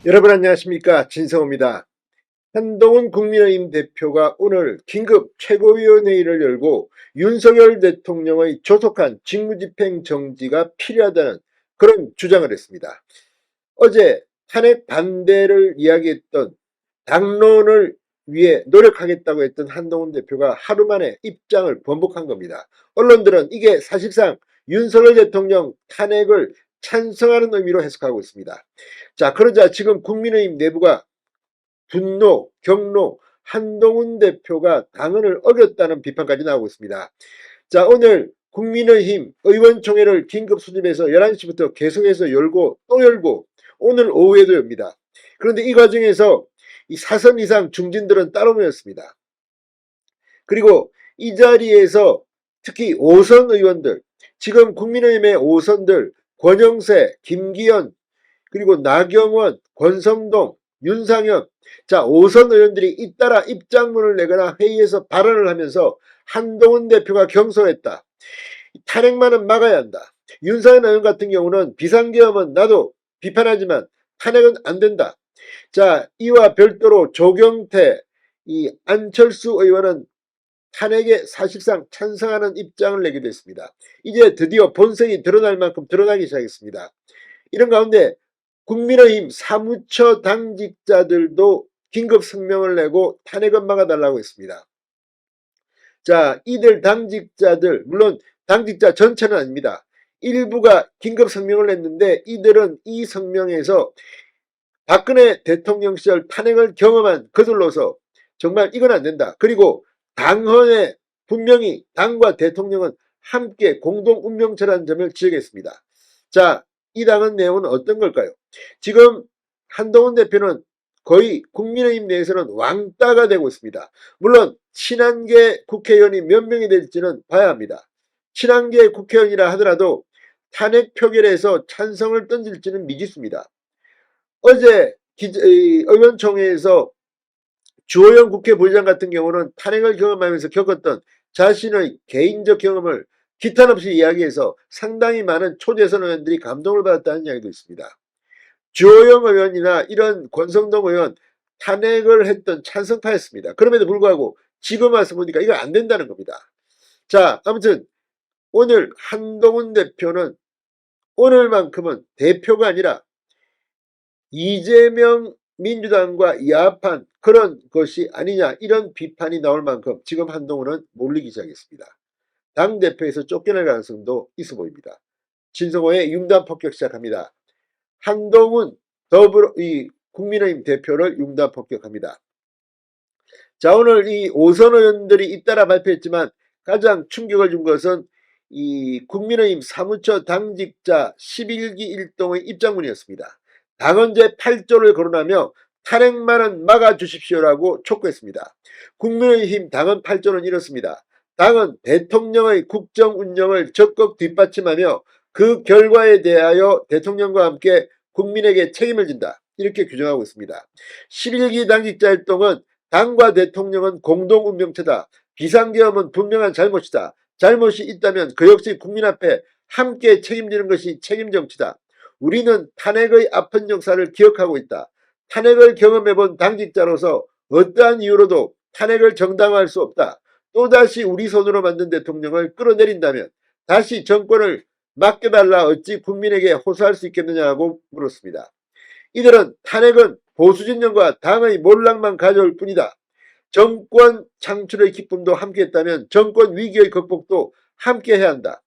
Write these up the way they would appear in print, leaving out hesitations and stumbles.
여러분 안녕하십니까, 진성호입니다. 한동훈 국민의힘 대표가 오늘 긴급 최고위원회의를 열고 윤석열 대통령의 조속한 직무집행 정지가 필요하다는 그런 주장을 했습니다. 어제 탄핵 반대를 이야기했던, 당론을 위해 노력하겠다고 했던 한동훈 대표가 하루 만에 입장을 번복한 겁니다. 언론들은 이게 사실상 윤석열 대통령 탄핵을 찬성하는 의미로 해석하고 있습니다. 자, 그러자 지금 국민의힘 내부가 분노, 경로, 한동훈 대표가 당헌을 어겼다는 비판까지 나오고 있습니다. 자, 오늘 국민의힘 의원총회를 긴급 수집해서 11시부터 계속해서 열고 또 열고 오늘 오후에도 엽니다. 그런데 이 과정에서 이 사선 이상 중진들은 따로 모였습니다. 그리고 이 자리에서 특히 5선 의원들, 지금 국민의힘의 5선들 권영세, 김기현, 그리고 나경원, 권성동, 윤상현, 자 5선 의원들이 잇따라 입장문을 내거나 회의에서 발언을 하면서 한동훈 대표가 경솔했다. 탄핵만은 막아야 한다. 윤상현 의원 같은 경우는 비상계엄은 나도 비판하지만 탄핵은 안 된다. 자, 이와 별도로 조경태, 이 안철수 의원은 탄핵에 사실상 찬성하는 입장을 내기도 했습니다. 이제 드디어 본색이 드러날 만큼 드러나기 시작했습니다. 이런 가운데 국민의힘 사무처 당직자들도 긴급 성명을 내고 탄핵은 막아달라고 했습니다. 자, 이들 당직자들, 물론 당직자 전체는 아닙니다. 일부가 긴급 성명을 냈는데 이들은 이 성명에서 박근혜 대통령 시절 탄핵을 경험한 그들로서 정말 이건 안 된다. 그리고 당헌에 분명히 당과 대통령은 함께 공동 운명처라는 점을 지적했습니다. 자, 이 당헌 내용은 어떤 걸까요? 지금 한동훈 대표는 거의 국민의힘 내에서는 왕따가 되고 있습니다. 물론 친한계 국회의원이 몇 명이 될지는 봐야 합니다. 친한계 국회의원이라 하더라도 탄핵 표결에서 찬성을 던질지는 미지수입니다. 어제 의원총회에서 주호영 국회 부의장 같은 경우는 탄핵을 경험하면서 겪었던 자신의 개인적 경험을 기탄 없이 이야기해서 상당히 많은 초대선 의원들이 감동을 받았다는 이야기도 있습니다. 주호영 의원이나 이런 권성동 의원 탄핵을 했던 찬성파였습니다. 그럼에도 불구하고 지금 와서 보니까 이거 안 된다는 겁니다. 자, 아무튼 오늘 한동훈 대표는 오늘만큼은 대표가 아니라 이재명 민주당과 야합한 그런 것이 아니냐, 이런 비판이 나올 만큼 지금 한동훈은 몰리기 시작했습니다. 당대표에서 쫓겨날 가능성도 있어 보입니다. 진성호의 융단 폭격 시작합니다. 한동훈 국민의힘 대표를 융단 폭격합니다. 자, 오늘 이 5선 의원들이 잇따라 발표했지만 가장 충격을 준 것은 이 국민의힘 사무처 당직자 11기 일동의 입장문이었습니다. 당헌제 8조를 거론하며 탄핵만은 막아주십시오라고 촉구했습니다. 국민의힘 당헌 8조는 이렇습니다. 당은 대통령의 국정 운영을 적극 뒷받침하며 그 결과에 대하여 대통령과 함께 국민에게 책임을 진다. 이렇게 규정하고 있습니다. 11기 당직자 활동은 당과 대통령은 공동 운명체다. 비상계엄은 분명한 잘못이다. 잘못이 있다면 그 역시 국민 앞에 함께 책임지는 것이 책임정치다. 우리는 탄핵의 아픈 역사를 기억하고 있다. 탄핵을 경험해본 당직자로서 어떠한 이유로도 탄핵을 정당화할 수 없다. 또다시 우리 손으로 만든 대통령을 끌어내린다면 다시 정권을 맡겨달라 어찌 국민에게 호소할 수 있겠느냐고 물었습니다. 이들은 탄핵은 보수진영과 당의 몰락만 가져올 뿐이다. 정권 창출의 기쁨도 함께했다면 정권 위기의 극복도 함께해야 한다.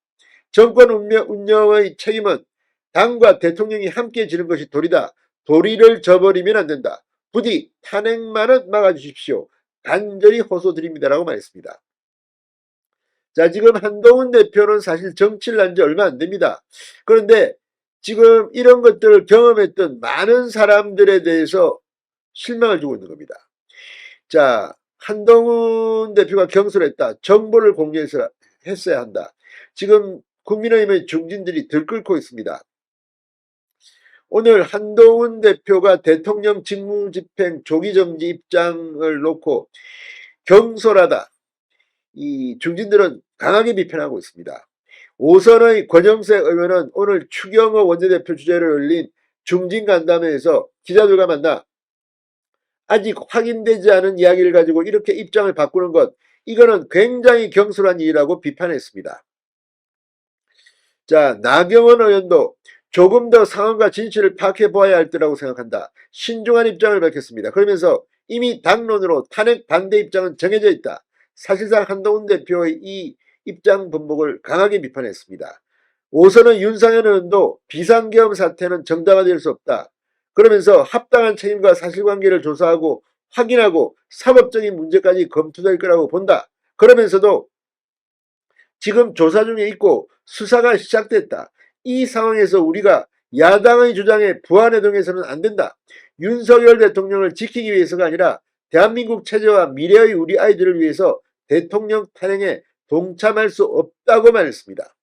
정권 운영의 책임은 당과 대통령이 함께 지는 것이 도리다. 도리를 저버리면 안 된다. 부디 탄핵만은 막아주십시오. 간절히 호소드립니다라고 말했습니다. 자, 지금 한동훈 대표는 사실 정치를 한 지 얼마 안 됩니다. 그런데 지금 이런 것들을 경험했던 많은 사람들에 대해서 실망을 주고 있는 겁니다. 자, 한동훈 대표가 경솔했다. 정보를 공개해서 했어야 한다. 지금 국민의힘의 중진들이 들끓고 있습니다. 오늘 한동훈 대표가 대통령 직무집행 조기정지 입장을 놓고 경솔하다. 이 중진들은 강하게 비판하고 있습니다. 5선의 권영세 의원은 오늘 추경호 원내대표 주재로 열린 중진 간담회에서 기자들과 만나 아직 확인되지 않은 이야기를 가지고 이렇게 입장을 바꾸는 것, 이거는 굉장히 경솔한 일이라고 비판했습니다. 자, 나경원 의원도 조금 더 상황과 진실을 파악해 보아야 할 때라고 생각한다. 신중한 입장을 밝혔습니다. 그러면서 이미 당론으로 탄핵 반대 입장은 정해져 있다. 사실상 한동훈 대표의 이 입장 번복을 강하게 비판했습니다. 오선의 윤상현 의원도 비상계엄 사태는 정당화될 수 없다. 그러면서 합당한 책임과 사실관계를 조사하고 확인하고 사법적인 문제까지 검토될 거라고 본다. 그러면서도 지금 조사 중에 있고 수사가 시작됐다. 이 상황에서 우리가 야당의 주장에 부안해동해서는 안 된다. 윤석열 대통령을 지키기 위해서가 아니라 대한민국 체제와 미래의 우리 아이들을 위해서 대통령 탄핵에 동참할 수 없다고 말했습니다.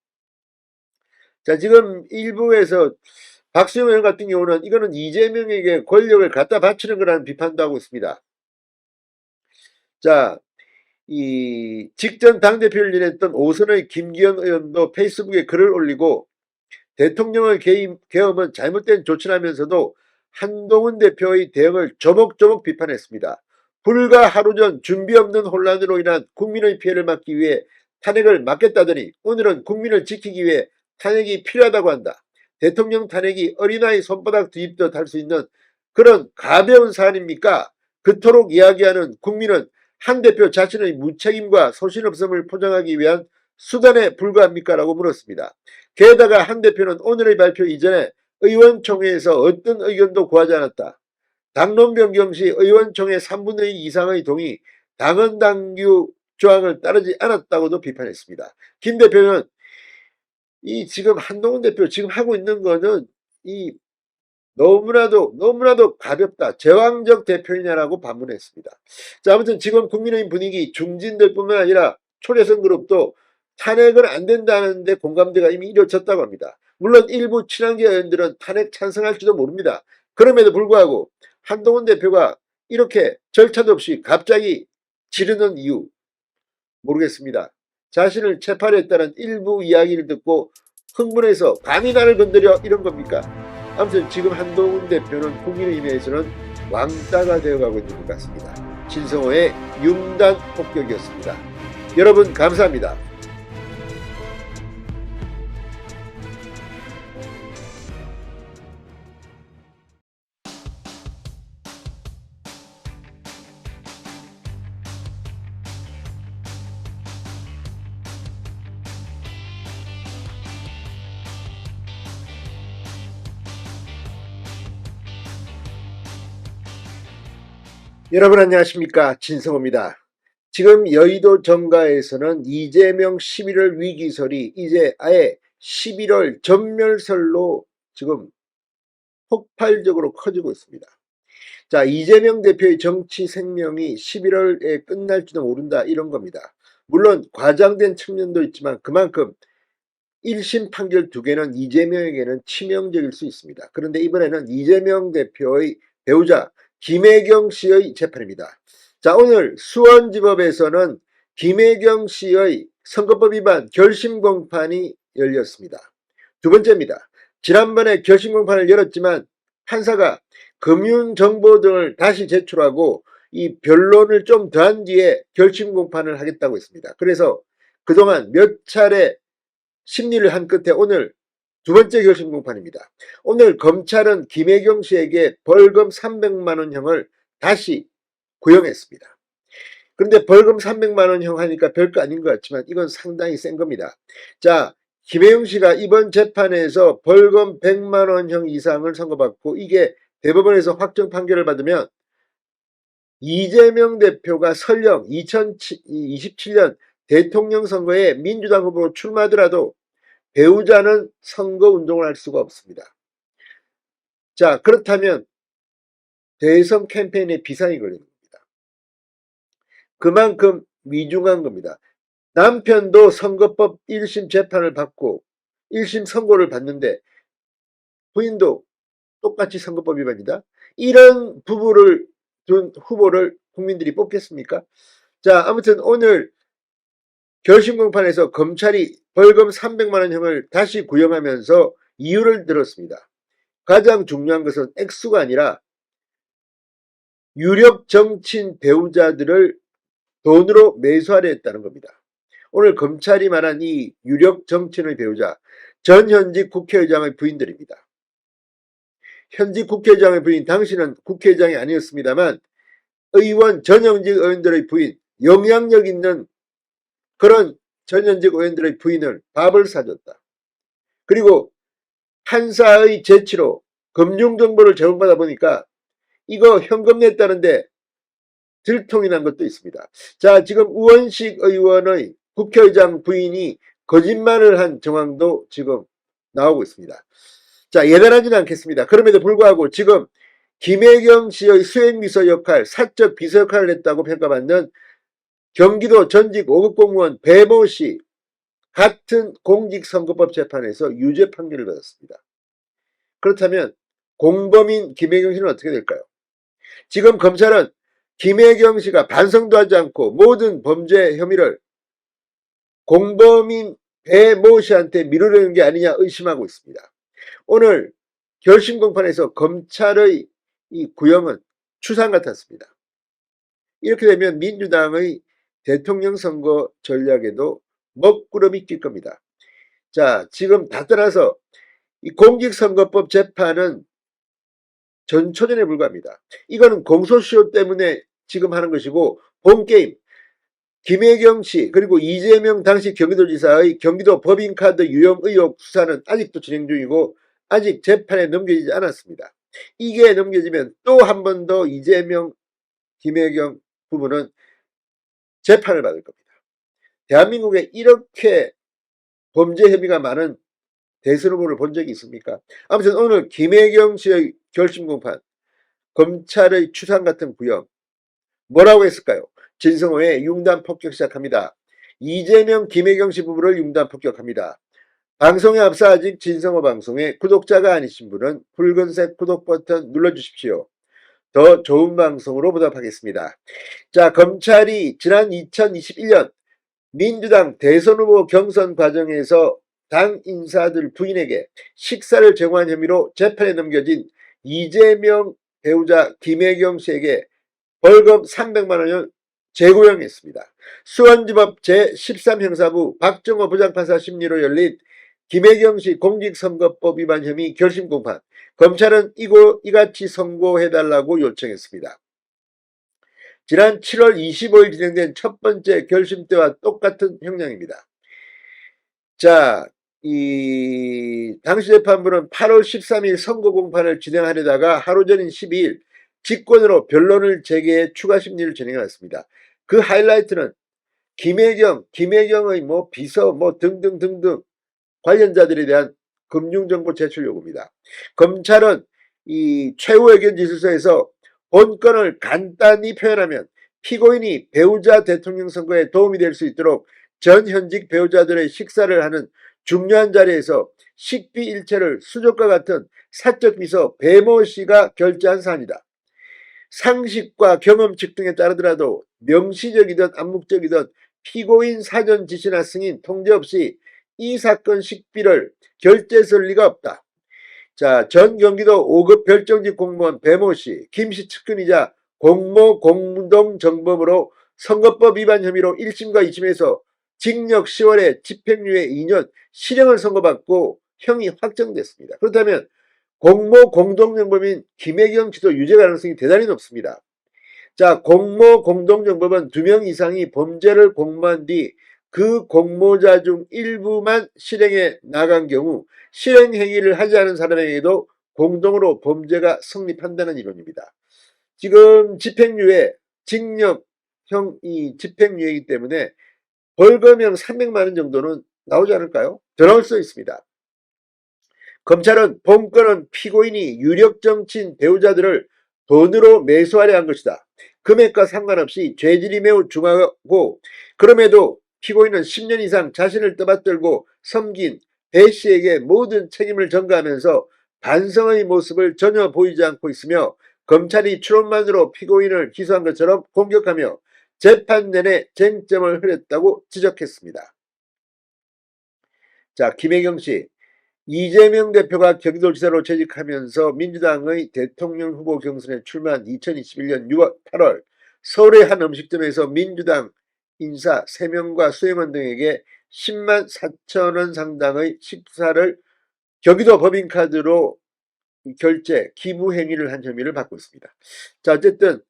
자, 지금 일부에서 박수영 의원 같은 경우는 이거는 이재명에게 권력을 갖다 바치는 거라는 비판도 하고 있습니다. 자, 이 직전 당대표를 지냈던 오선의 김기현 의원도 페이스북에 글을 올리고 대통령의 계엄은 잘못된 조치라면서도 한동훈 대표의 대응을 조목조목 비판했습니다. 불과 하루 전 준비 없는 혼란으로 인한 국민의 피해를 막기 위해 탄핵을 막겠다더니 오늘은 국민을 지키기 위해 탄핵이 필요하다고 한다. 대통령 탄핵이 어린아이 손바닥 뒤집듯 할 수 있는 그런 가벼운 사안입니까? 그토록 이야기하는 국민은 한 대표 자신의 무책임과 소신없음을 포장하기 위한 수단에 불과합니까? 라고 물었습니다. 게다가 한 대표는 오늘의 발표 이전에 의원총회에서 어떤 의견도 구하지 않았다. 당론 변경 시 의원총회 3분의 2 이상의 동의, 당헌 당규 조항을 따르지 않았다고도 비판했습니다. 김 대표는 이 지금 한동훈 대표 지금 하고 있는 거는 이 너무나도 가볍다. 제왕적 대표이냐라고 반문했습니다. 자, 아무튼 지금 국민의힘 분위기 중진들 뿐만 아니라 초대선 그룹도 탄핵은 안 된다는데 공감대가 이미 이루어졌다고 합니다. 물론 일부 친한계 의원들은 탄핵 찬성할지도 모릅니다. 그럼에도 불구하고 한동훈 대표가 이렇게 절차도 없이 갑자기 지르는 이유 모르겠습니다. 자신을 체포했다는 일부 이야기를 듣고 흥분해서 감히 나를 건드려 이런 겁니까? 아무튼 지금 한동훈 대표는 국민의힘에서는 왕따가 되어가고 있는 것 같습니다. 진성호의 융단 폭격이었습니다. 여러분 감사합니다. 여러분 안녕하십니까, 진성호입니다. 지금 여의도 정가에서는 이재명 11월 위기설이 이제 아예 11월 전멸설로 지금 폭발적으로 커지고 있습니다. 자, 이재명 대표의 정치 생명이 11월에 끝날지도 모른다 이런 겁니다. 물론 과장된 측면도 있지만 그만큼 1심 판결 2개는 이재명에게는 치명적일 수 있습니다. 그런데 이번에는 이재명 대표의 배우자 김혜경 씨의 재판입니다. 자, 오늘 수원지법에서는 김혜경 씨의 선거법 위반 결심 공판이 열렸습니다. 두 번째입니다. 지난번에 결심 공판을 열었지만 판사가 금융정보 등을 다시 제출하고 이 변론을 좀 더한 뒤에 결심 공판을 하겠다고 했습니다. 그래서 그동안 몇 차례 심리를 한 끝에 오늘 두 번째 결심 공판입니다. 오늘 검찰은 김혜경 씨에게 벌금 300만원형을 다시 구형했습니다. 그런데 벌금 300만원형 하니까 별거 아닌 것 같지만 이건 상당히 센 겁니다. 자, 김혜경 씨가 이번 재판에서 벌금 100만원형 이상을 선고받고 이게 대법원에서 확정 판결을 받으면 이재명 대표가 설령 2027년 대통령 선거에 민주당 후보로 출마하더라도 배우자는 선거운동을 할 수가 없습니다. 자, 그렇다면 대선 캠페인에 비상이 걸리는 겁니다. 그만큼 위중한 겁니다. 남편도 선거법 1심 재판을 받고 1심 선고를 받는데 부인도 똑같이 선거법 위반이다. 이런 부부를 둔 후보를 국민들이 뽑겠습니까? 자, 아무튼 오늘 결심 공판에서 검찰이 벌금 300만원형을 다시 구형하면서 이유를 들었습니다. 가장 중요한 것은 액수가 아니라 유력 정치인 배우자들을 돈으로 매수하려 했다는 겁니다. 오늘 검찰이 말한 이 유력 정치인의 배우자, 전현직 국회의장의 부인들입니다. 현직 국회의장의 부인, 당시는 국회의장이 아니었습니다만 전현직 의원들의 부인, 영향력 있는 그런 전현직 의원들의 부인을 밥을 사줬다. 그리고 판사의 제치로 금융정보를 제공받아 보니까 이거 현금 냈다는데 들통이 난 것도 있습니다. 자, 지금 우원식 의원의 국회의장 부인이 거짓말을 한 정황도 지금 나오고 있습니다. 자, 예단하지는 않겠습니다. 그럼에도 불구하고 지금 김혜경 씨의 수행비서 역할, 사적 비서 역할을 했다고 평가받는 경기도 전직 5급 공무원 배모 씨 같은 공직선거법 재판에서 유죄 판결을 받았습니다. 그렇다면 공범인 김혜경 씨는 어떻게 될까요? 지금 검찰은 김혜경 씨가 반성도 하지 않고 모든 범죄 혐의를 공범인 배모 씨한테 미루려는 게 아니냐 의심하고 있습니다. 오늘 결심 공판에서 검찰의 이 구형은 추상 같았습니다. 이렇게 되면 민주당의 대통령 선거 전략에도 먹구름이 낄 겁니다. 자, 지금 다 떠나서 이 공직선거법 재판은 전초전에 불과합니다. 이거는 공소시효 때문에 지금 하는 것이고 본게임 김혜경 씨 그리고 이재명 당시 경기도지사의 경기도 법인카드 유용 의혹 수사는 아직도 진행 중이고 아직 재판에 넘겨지지 않았습니다. 이게 넘겨지면 또 한 번 더 이재명, 김혜경 부부는 재판을 받을 겁니다. 대한민국에 이렇게 범죄 혐의가 많은 대선 후보를 본 적이 있습니까? 아무튼 오늘 김혜경 씨의 결심 공판, 검찰의 추상 같은 구형, 뭐라고 했을까요? 진성호의 융단 폭격 시작합니다. 이재명, 김혜경 씨 부부를 융단 폭격합니다. 방송에 앞서 아직 진성호 방송에 구독자가 아니신 분은 붉은색 구독 버튼 눌러주십시오. 더 좋은 방송으로 보답하겠습니다. 자, 검찰이 지난 2021년 민주당 대선 후보 경선 과정에서 당 인사들 부인에게 식사를 제공한 혐의로 재판에 넘겨진 이재명 배우자 김혜경 씨에게 벌금 300만 원을 재구형했습니다. 수원지법 제13형사부 박정호 부장판사 심리로 열린 김혜경 씨 공직선거법 위반 혐의 결심 공판. 검찰은 이같이 선고해달라고 요청했습니다. 지난 7월 25일 진행된 첫 번째 결심 때와 똑같은 형량입니다. 자, 당시 재판부는 8월 13일 선고 공판을 진행하려다가 하루 전인 12일 직권으로 변론을 재개해 추가 심리를 진행해왔습니다. 그 하이라이트는 김혜경의 비서 등등등등 관련자들에 대한 금융정보 제출 요구입니다. 검찰은 이 최후의견지술서에서 본건을 간단히 표현하면 피고인이 배우자 대통령 선거에 도움이 될 수 있도록 전 현직 배우자들의 식사를 하는 중요한 자리에서 식비 일체를 수족과 같은 사적 비서 배모 씨가 결제한 사안이다. 상식과 경험칙 등에 따르더라도 명시적이든 암묵적이든 피고인 사전 지시나 승인, 통제 없이 이 사건 식비를 결제했을 리가 없다. 자, 전 경기도 5급 별정직 공무원 배모 씨, 김 씨 측근이자 공모 공동정범으로 선거법 위반 혐의로 1심과 2심에서 징역 10월에 집행유예 2년, 실형을 선고받고 형이 확정됐습니다. 그렇다면 공모 공동정범인 김혜경 씨도 유죄 가능성이 대단히 높습니다. 자, 공모 공동정범은 2명 이상이 범죄를 공모한 뒤 그 공모자 중 일부만 실행해 나간 경우 실행 행위를 하지 않은 사람에게도 공동으로 범죄가 성립한다는 이론입니다. 지금 집행유예, 징역형 집행유예이기 때문에 벌금형 300만 원 정도는 나오지 않을까요? 더 나올 수 있습니다. 검찰은 본건은 피고인이 유력 정치인 배우자들을 돈으로 매수하려 한 것이다. 금액과 상관없이 죄질이 매우 중하고 그럼에도 피고인은 10년 이상 자신을 떠받들고 섬긴 배 씨에게 모든 책임을 전가하면서 반성의 모습을 전혀 보이지 않고 있으며 검찰이 추론만으로 피고인을 기소한 것처럼 공격하며 재판 내내 쟁점을 흐렸다고 지적했습니다. 자, 김혜경 씨. 이재명 대표가 경기도지사로 재직하면서 민주당의 대통령 후보 경선에 출마한 2021년 8월 서울의 한 음식점에서 민주당 인사 3명과 수행원 등에게 10만 4천 원 상당의 식사를 경기도 법인카드로 결제, 기부 행위를 한 혐의를 받고 있습니다. 자, 어쨌든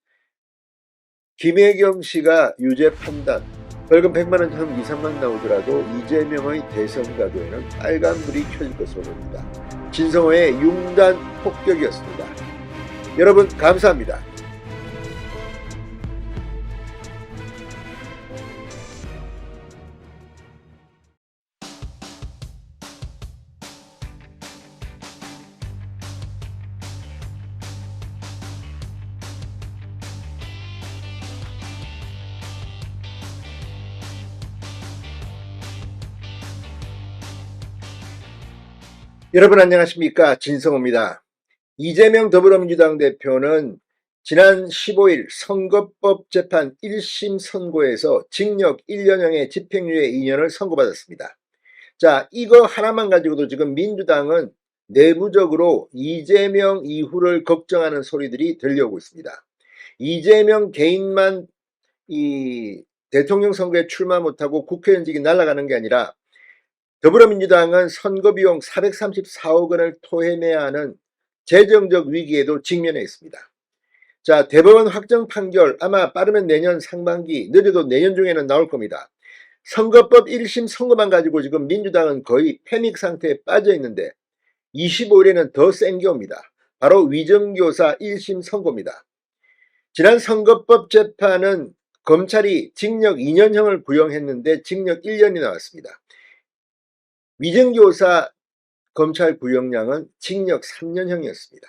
김혜경 씨가 유죄 판단, 벌금 100만 원 형 이상만 나오더라도 이재명의 대선 가도에는 빨간불이 켜질 것으로 보입니다. 진성호의 융단 폭격이었습니다. 여러분 감사합니다. 여러분 안녕하십니까, 진성호입니다. 이재명 더불어민주당 대표는 지난 15일 선거법 재판 1심 선고에서 징역 1년형의 집행유예 2년을 선고받았습니다. 자, 이거 하나만 가지고도 지금 민주당은 내부적으로 이재명 이후를 걱정하는 소리들이 들려오고 있습니다. 이재명 개인만 이 대통령 선거에 출마 못하고 국회의원직이 날아가는 게 아니라 더불어민주당은 선거비용 434억 원을 토해내야 하는 재정적 위기에도 직면해 있습니다. 자, 대법원 확정 판결 아마 빠르면 내년 상반기, 늦어도 내년 중에는 나올 겁니다. 선거법 1심 선고만 가지고 지금 민주당은 거의 패닉 상태에 빠져 있는데 25일에는 더 센 게 옵니다. 바로 위정교사 1심 선고입니다. 지난 선거법 재판은 검찰이 징역 2년형을 구형했는데 징역 1년이 나왔습니다. 위정교사 검찰 구형량은 징역 3년형이었습니다.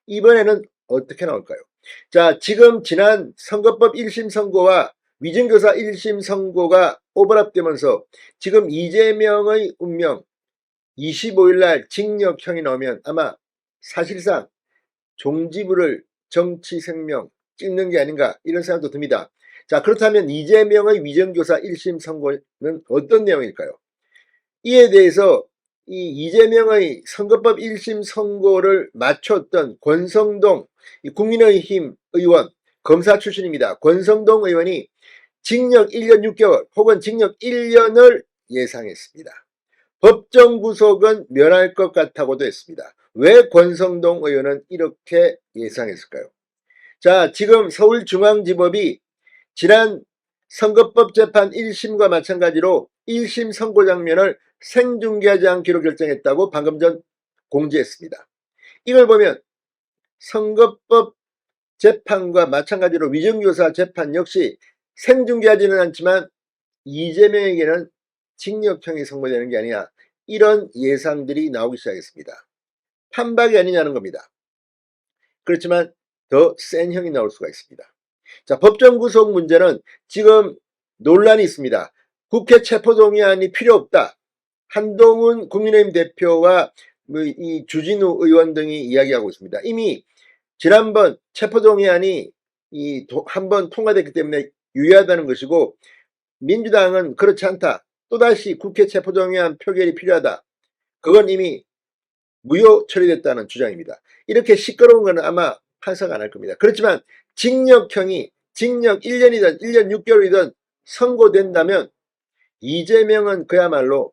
이번에는 어떻게 나올까요? 자, 지금 지난 선거법 1심 선고와 위정교사 1심 선고가 오버랩되면서 지금 이재명의 운명 25일날 징역형이 나오면 아마 사실상 종지부를 정치 생명 찍는 게 아닌가 이런 생각도 듭니다. 자, 그렇다면 이재명의 위정교사 1심 선고는 어떤 내용일까요? 이에 대해서 이 이재명의 선거법 1심 선고를 맞췄던 권성동 국민의힘 의원, 검사 출신입니다. 권성동 의원이 징역 1년 6개월 혹은 징역 1년을 예상했습니다. 법정 구속은 면할 것 같다고도 했습니다. 왜 권성동 의원은 이렇게 예상했을까요? 자, 지금 서울중앙지법이 지난 선거법 재판 1심과 마찬가지로 1심 선고 장면을 생중계하지 않기로 결정했다고 방금 전 공지했습니다. 이걸 보면 선거법 재판과 마찬가지로 위정교사 재판 역시 생중계하지는 않지만 이재명에게는 징역형이 선고되는 게 아니냐, 이런 예상들이 나오기 시작했습니다. 판박이 아니냐는 겁니다. 그렇지만 더 센 형이 나올 수가 있습니다. 자, 법정 구속 문제는 지금 논란이 있습니다. 국회 체포동의안이 필요 없다. 한동훈 국민의힘 대표와 이 주진우 의원 등이 이야기하고 있습니다. 이미 지난번 체포동의안이 한번 통과됐기 때문에 유효하다는 것이고, 민주당은 그렇지 않다. 또다시 국회 체포동의안 표결이 필요하다. 그건 이미 무효 처리됐다는 주장입니다. 이렇게 시끄러운 것은 아마 판사가 안 할 겁니다. 그렇지만 징역형이 징역 1년이든 1년 6개월이든 선고된다면 이재명은 그야말로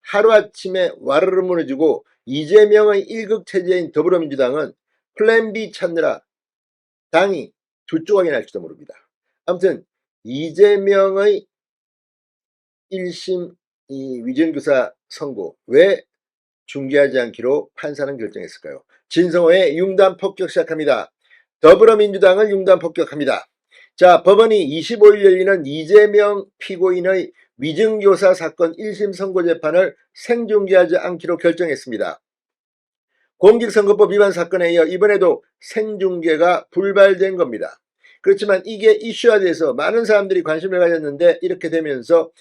하루아침에 와르르 무너지고 이재명의 1극 체제인 더불어민주당은 플랜 B 찾느라 당이 두 조각이 날지도 모릅니다. 아무튼 이재명의 1심 위정교사 선고 왜 중계하지 않기로 판사는 결정했을까요? 진성호의 융단 폭격 시작합니다. 더불어민주당을 융단 폭격합니다. 자, 법원이 25일 열리는 이재명 피고인의 위정교사 사건 1심 선고 재판을 생중계하지 않기로 결정했습니다. 공직선거법 위반 사건에 이어 이번에도 생중계가 불발된 겁니다. 그렇지만 이게 이슈화돼서 많은 사람들이 관심을 가졌는데 이렇게 되면서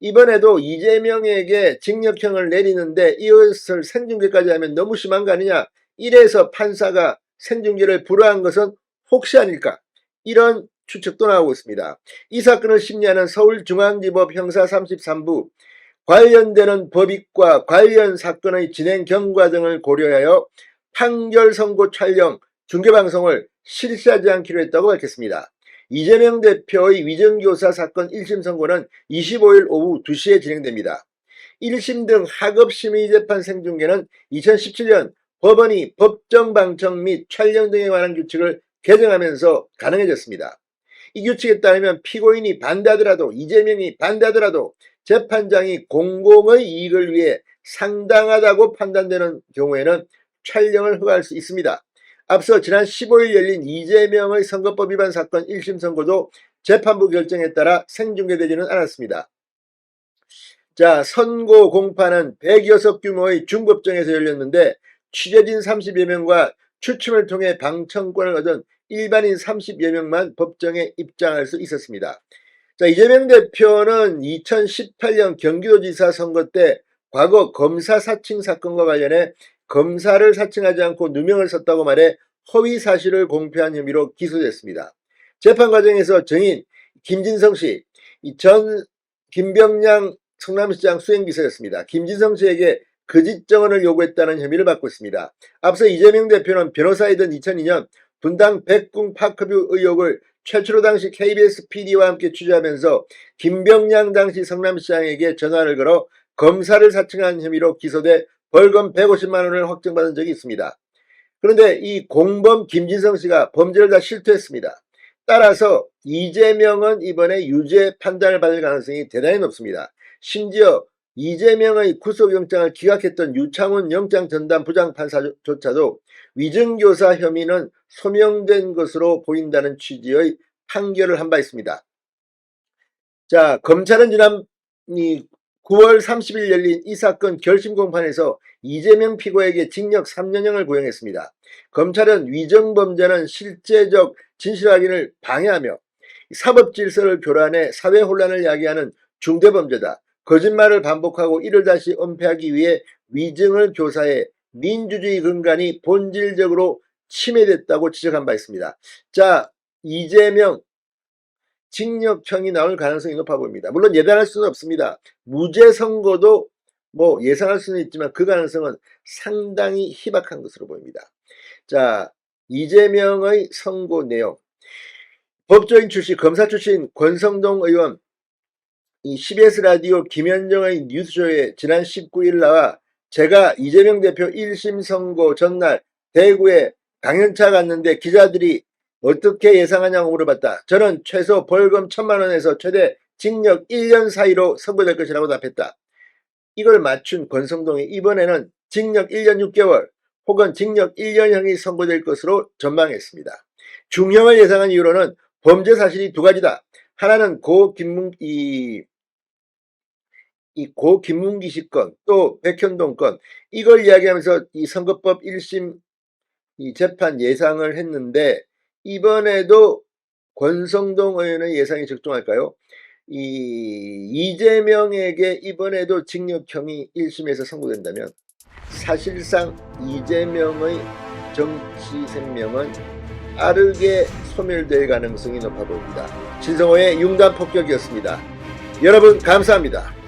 이번에도 이재명에게 징역형을 내리는데 이것을 생중계까지 하면 너무 심한 거 아니냐, 이래서 판사가 생중계를 불허한 것은 혹시 아닐까, 이런 추측도 나오고 있습니다. 이 사건을 심리하는 서울중앙지법 형사 33부 관련되는 법익과 관련 사건의 진행 경과 등을 고려하여 판결 선고 촬영, 중계방송을 실시하지 않기로 했다고 밝혔습니다. 이재명 대표의 위정교사 사건 1심 선고는 25일 오후 2시에 진행됩니다. 1심 등 하급심의재판 생중계는 2017년 법원이 법정 방청 및 촬영 등에 관한 규칙을 개정하면서 가능해졌습니다. 이 규칙에 따르면 피고인이 반대하더라도, 이재명이 반대하더라도 재판장이 공공의 이익을 위해 상당하다고 판단되는 경우에는 촬영을 허가할 수 있습니다. 앞서 지난 15일 열린 이재명의 선거법 위반 사건 1심 선고도 재판부 결정에 따라 생중계되지는 않았습니다. 자, 선고 공판은 100여 석 규모의 중법정에서 열렸는데 취재진 30여 명과 추첨을 통해 방청권을 얻은 일반인 30여 명만 법정에 입장할 수 있었습니다. 자, 이재명 대표는 2018년 경기도지사 선거 때 과거 검사 사칭 사건과 관련해 검사를 사칭하지 않고 누명을 썼다고 말해 허위 사실을 공표한 혐의로 기소됐습니다. 재판 과정에서 증인 김진성 씨, 전 김병량 성남시장 수행비서였습니다. 김진성 씨에게 거짓 증언을 요구했다는 혐의를 받고 있습니다. 앞서 이재명 대표는 변호사이던 2002년 분당 백궁 파크뷰 의혹을 최초로 당시 KBS PD와 함께 취재하면서 김병량 당시 성남시장에게 전화를 걸어 검사를 사칭한 혐의로 기소돼 벌금 150만 원을 확정받은 적이 있습니다. 그런데 이 공범 김진성 씨가 범죄를 다 실토했습니다. 따라서 이재명은 이번에 유죄 판단을 받을 가능성이 대단히 높습니다. 심지어 이재명의 구속영장을 기각했던 유창훈 영장전담 부장판사조차도 위증교사 혐의는 소명된 것으로 보인다는 취지의 판결을 한 바 있습니다. 자, 검찰은 지난 9월 30일 열린 이 사건 결심 공판에서 이재명 피고에게 징역 3년형을 구형했습니다. 검찰은 위정범죄는 실제적 진실 확인을 방해하며 사법질서를 교란해 사회 혼란을 야기하는 중대범죄다. 거짓말을 반복하고 이를 다시 은폐하기 위해 위증을 교사해 민주주의 근간이 본질적으로 침해됐다고 지적한 바 있습니다. 자, 이재명 징역형이 나올 가능성이 높아 보입니다. 물론 예단할 수는 없습니다. 무죄 선고도 예상할 수는 있지만 그 가능성은 상당히 희박한 것으로 보입니다. 자, 이재명의 선고 내용. 법조인 출신, 검사 출신 권성동 의원 이 CBS 라디오 김현정의 뉴스쇼에 지난 19일 나와 제가 이재명 대표 1심 선고 전날 대구에 강연차 갔는데 기자들이 어떻게 예상하냐고 물어봤다. 저는 최소 벌금 1,000만 원에서 최대 징역 1년 사이로 선고될 것이라고 답했다. 이걸 맞춘 권성동이 이번에는 징역 1년 6개월 혹은 징역 1년형이 선고될 것으로 전망했습니다. 중형을 예상한 이유로는 범죄 사실이 두 가지다. 하나는 고 김문기 씨 건, 또 백현동 건, 이걸 이야기하면서 이 선거법 1심 이 재판 예상을 했는데 이번에도 권성동 의원의 예상이 적중할까요? 이재명에게 이번에도 징역형이 1심에서 선고된다면 사실상 이재명의 정치 생명은 빠르게 소멸될 가능성이 높아 보입니다. 신성호의 융단 폭격이었습니다. 여러분 감사합니다.